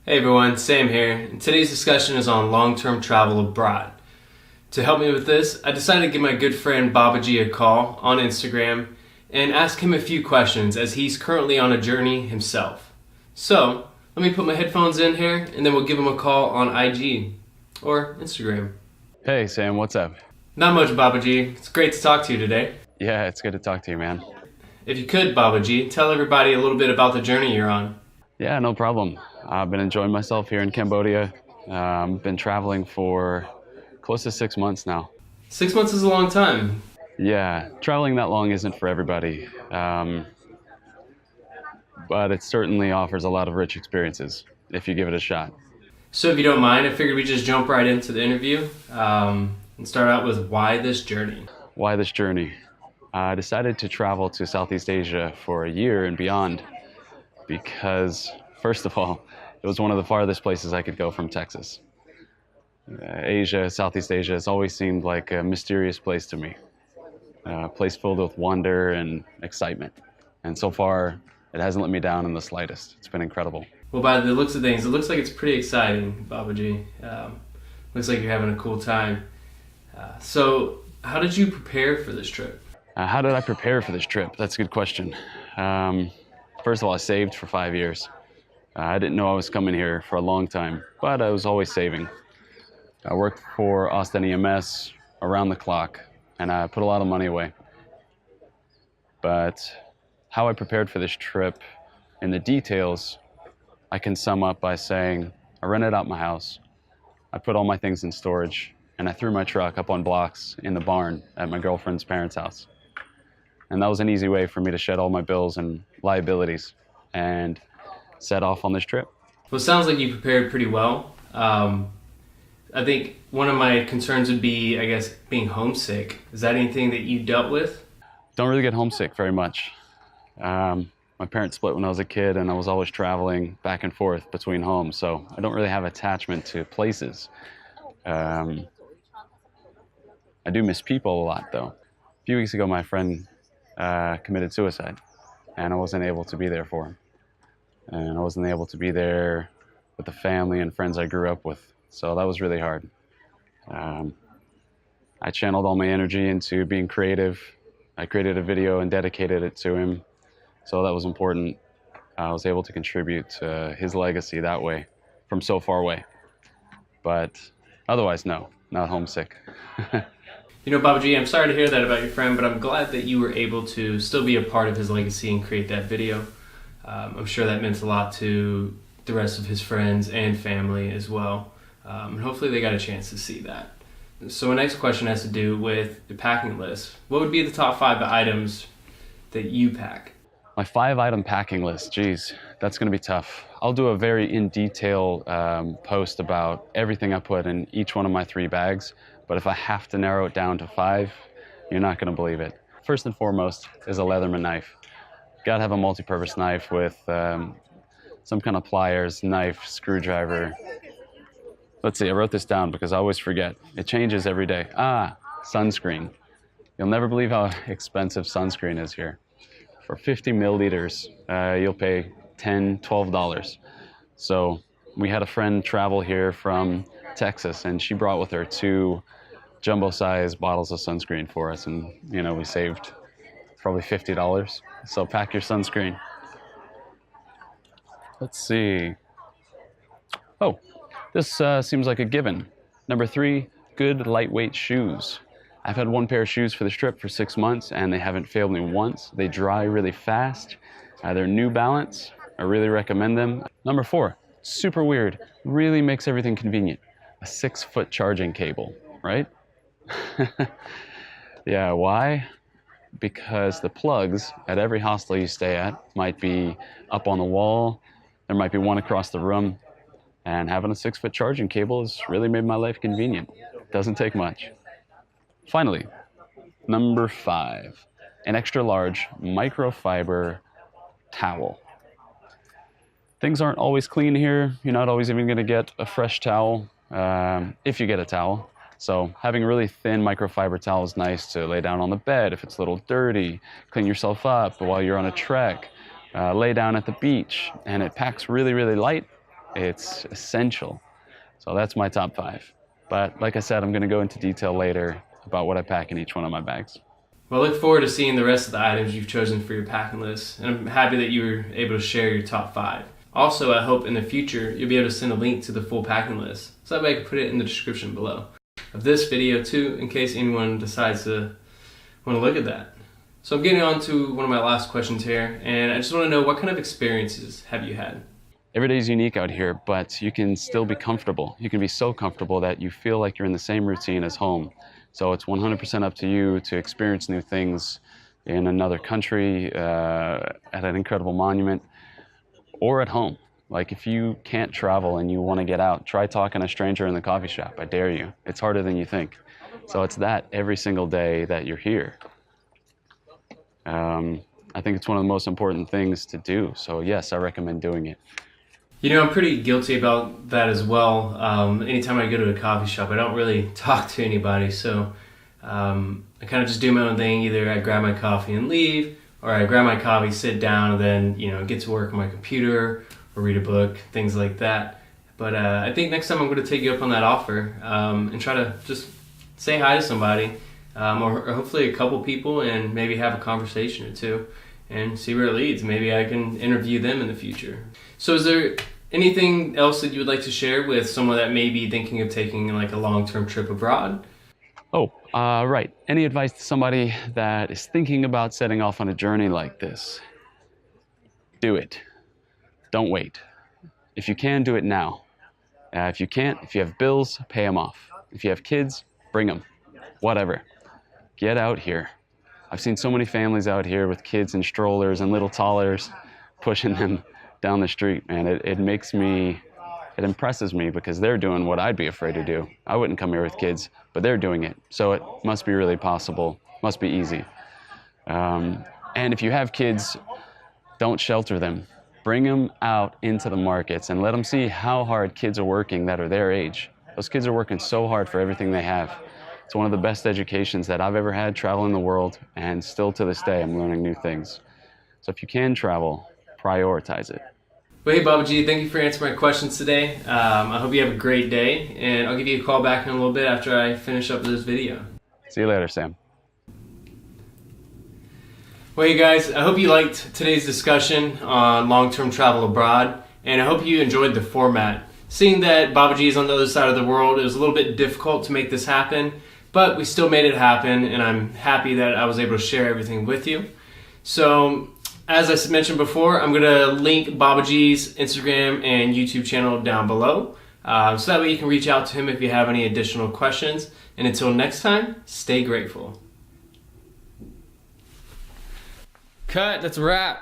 Hey everyone, Sam here, and today's discussion is on long-term travel abroad. To help me with this, I decided to give my good friend Babaji a call on Instagram and ask him a few questions as he's currently on a journey himself. So, let me put my headphones in here and then we'll give him a call on IG or Instagram. Hey Sam, what's up? Not much, Babaji. It's great to talk to you today. Yeah, it's good to talk to you, man. If you could, Babaji, tell everybody a little bit about the journey you're on. Yeah, no problem. I've been enjoying myself here in Cambodia. Been traveling for close to 6 months now. 6 months is a long time. Yeah, traveling that long isn't for everybody, but it certainly offers a lot of rich experiences if you give it a shot. So if you don't mind, I figured we'd just jump right into the interview and start out with why this journey? Why this journey? I decided to travel to Southeast Asia for a year and beyond because, first of all, it was one of the farthest places I could go from Texas. Asia, Southeast Asia, has always seemed like a mysterious place to me. A place filled with wonder and excitement. And so far, it hasn't let me down in the slightest. It's been incredible. Well, by the looks of things, it looks like it's pretty exciting, Babaji. Looks like you're having a cool time. So, how did you prepare for this trip? How did I prepare for this trip? That's a good question. First of all, I saved for 5 years. I didn't know I was coming here for a long time, but I was always saving. I worked for Austin EMS around the clock, and I put a lot of money away. But how I prepared for this trip in the details, I can sum up by saying I rented out my house, I put all my things in storage, and I threw my truck up on blocks in the barn at my girlfriend's parents' house. And that was an easy way for me to shed all my bills and liabilities and set off on this trip. Well, it sounds like you prepared pretty well. I think one of my concerns would be, I guess, being homesick. Is that anything that you dealt with? Don't really get homesick very much. My parents split when I was a kid, and I was always traveling back and forth between homes, so I don't really have attachment to places. I do miss people a lot, though. A few weeks ago, my friend committed suicide, and I wasn't able to be there for him. And I wasn't able to be there with the family and friends I grew up with, so that was really hard. I channeled all my energy into being creative. I created a video and dedicated it to him, so that was important. I was able to contribute to his legacy that way, from so far away. But otherwise, no, not homesick. You know, Babaji, I'm sorry to hear that about your friend, but I'm glad that you were able to still be a part of his legacy and create that video. I'm sure that meant a lot to the rest of his friends and family as well. And hopefully they got a chance to see that. So my next question has to do with the packing list. What would be the top 5 items that you pack? My 5-item packing list, geez, that's gonna be tough. I'll do a very in-detail post about everything I put in each one of my 3 bags, but if I have to narrow it down to 5, you're not gonna believe it. First and foremost is a Leatherman knife. Gotta have a multi-purpose knife with some kind of pliers, knife, screwdriver. Let's see, I wrote this down because I always forget. It changes every day. Sunscreen. You'll never believe how expensive sunscreen is here. For 50 milliliters, you'll pay $10, $12. So we had a friend travel here from Texas, and she brought with her 2 jumbo-sized bottles of sunscreen for us, and we saved probably $50. So pack your sunscreen. Let's see. Oh, this seems like a given. Number 3, good lightweight shoes. I've had 1 pair of shoes for this trip for 6 months, and they haven't failed me once. They dry really fast. They're New Balance. I really recommend them. Number 4, super weird, really makes everything convenient. A 6-foot charging cable, right? Yeah, why? Because the plugs at every hostel you stay at might be up on the wall, there might be one across the room, and having a 6-foot charging cable has really made my life convenient. Doesn't take much. Finally, number 5, an extra large microfiber towel. Things aren't always clean here. You're not always even gonna get a fresh towel, if you get a towel. So having a really thin microfiber towel is nice to lay down on the bed if it's a little dirty, clean yourself up while you're on a trek, lay down at the beach, and it packs really, really light It's essential. So that's my top 5. But like I said, I'm going to go into detail later about what I pack in each one of my bags. Well, I look forward to seeing the rest of the items you've chosen for your packing list, and I'm happy that you were able to share your top 5. Also, I hope in the future you'll be able to send a link to the full packing list, so that way I can put it in the description below of this video too, in case anyone decides to want to look at that. So I'm getting on to one of my last questions here, and I just want to know, what kind of experiences have you had? Every day is unique out here, but you can still be comfortable. You can be so comfortable that you feel like you're in the same routine as home. So it's 100% up to you to experience new things in another country, at an incredible monument, or at home. Like, if you can't travel and you want to get out, try talking to a stranger in the coffee shop. I dare you. It's harder than you think. So it's that every single day that you're here. I think it's one of the most important things to do. So yes, I recommend doing it. You know, I'm pretty guilty about that as well. Anytime I go to a coffee shop, I don't really talk to anybody. So I kind of just do my own thing. Either I grab my coffee and leave, or I grab my coffee, sit down, and then, get to work on my computer or read a book, things like that. But I think next time I'm going to take you up on that offer, and try to just say hi to somebody, or hopefully a couple people, and maybe have a conversation or two and see where it leads. Maybe I can interview them in the future. So is there anything else that you would like to share with someone that may be thinking of taking like a long-term trip abroad? Right. Any advice to somebody that is thinking about setting off on a journey like this? Do it. Don't wait. If you can, do it now. If you can't, if you have bills, pay them off. If you have kids, bring them. Whatever. Get out here. I've seen so many families out here with kids in strollers and little toddlers pushing them down the street, man. It impresses me, because they're doing what I'd be afraid to do. I wouldn't come here with kids, but they're doing it. So it must be really possible, must be easy. And if you have kids, don't shelter them. Bring them out into the markets and let them see how hard kids are working that are their age. Those kids are working so hard for everything they have. It's one of the best educations that I've ever had, traveling the world, and still to this day I'm learning new things. So if you can travel, prioritize it. Well, hey Babaji, thank you for answering my questions today. I hope you have a great day, and I'll give you a call back in a little bit after I finish up this video. See you later, Sam. Well, hey guys, I hope you liked today's discussion on long-term travel abroad, and I hope you enjoyed the format. Seeing that Babaji is on the other side of the world, it was a little bit difficult to make this happen, but we still made it happen, and I'm happy that I was able to share everything with you. So, as I mentioned before, I'm going to link Babaji's Instagram and YouTube channel down below, so that way you can reach out to him if you have any additional questions. And until next time, stay grateful. Cut, that's a wrap.